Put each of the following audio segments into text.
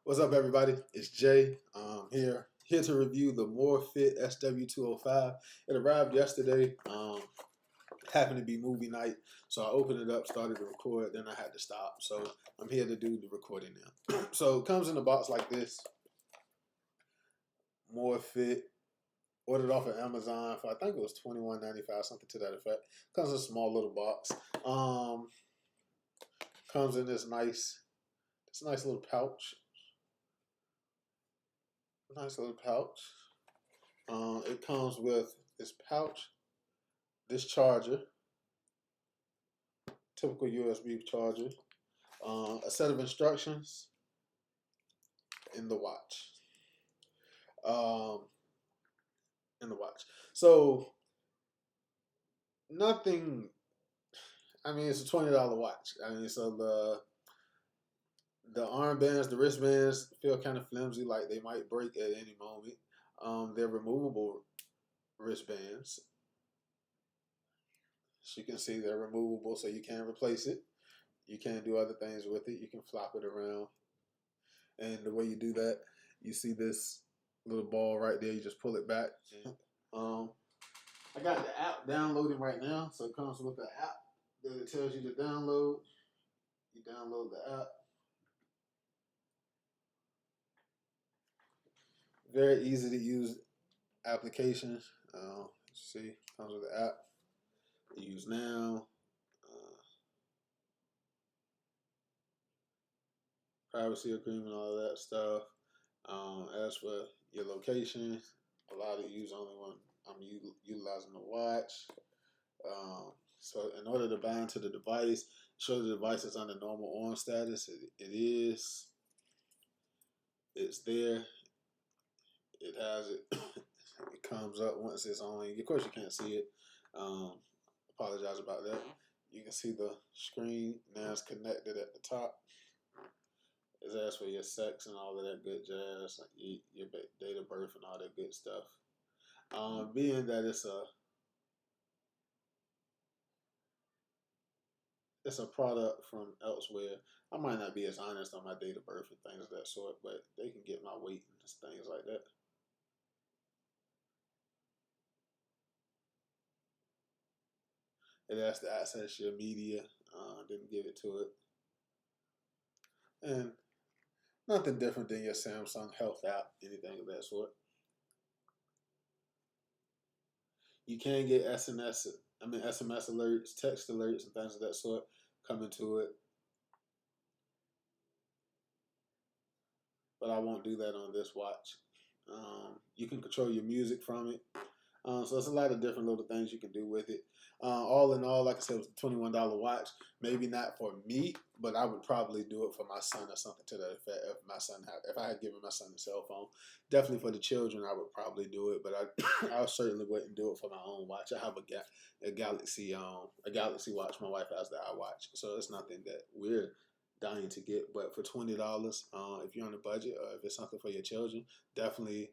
What's up, everybody? It's Jay. Here to review the moreFIT SW205. It arrived yesterday. Happened to be movie night, so I opened it up, started to record, then I had to stop. So I'm here to do the recording now. So it comes in a box like this. moreFIT. Ordered off of Amazon for I think it was $21.95, something to that effect. Comes in a small little box. Comes in this nice little pouch. Nice little pouch. It comes with this pouch, this charger, typical USB charger, a set of instructions in the watch. So nothing. I mean, it's a $20 watch. I mean, so the armbands, the wristbands feel kind of flimsy, like they might break at any moment. They're removable wristbands. As you can see, they're removable, so you can replace it. You can do other things with it. You can flop it around. And the way you do that, you see this little ball right there. You just pull it back. I got the app downloading right now. So it comes with the app that it tells you to download. You download the app. Very easy to use application. See, comes with the app. Use now. Privacy agreement, all of that stuff. As for your location, allow to use only when I'm utilizing the watch. So in order to bind to the device, show the device is under normal on status. It is. It's there. It has it. It comes up once it's on. Of course, you can't see it. Apologize about that. You can see the screen now. It's connected at the top. It asks for your sex and all of that good jazz, your date of birth and all that good stuff. Being that it's a product from elsewhere, I might not be as honest on my date of birth and things of that sort, but they can get my weight and things like that. It asks to access your media. Didn't give it to it. And nothing different than your Samsung Health app, anything of that sort. You can get SMS alerts, text alerts, and things of that sort coming to it. But I won't do that on this watch. You can control your music from it. So it's a lot of different little things you can do with it. All in all, like I said, it was a $21 watch. Maybe not for me, but I would probably do it for my son or something to that effect. If I had given my son a cell phone, definitely for the children, I would probably do it. But I certainly wouldn't do it for my own watch. I have a Galaxy watch. My wife has the iWatch, so it's nothing that we're dying to get. But for $20, if you're on a budget or if it's something for your children, definitely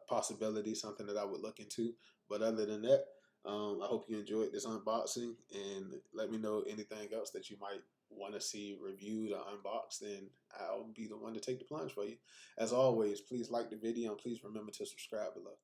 possibility, something that I would look into. But other than that, I hope you enjoyed this unboxing, and let me know anything else that you might want to see reviewed or unboxed, and I'll be the one to take the plunge for you. As always, please like the video and please remember to subscribe below.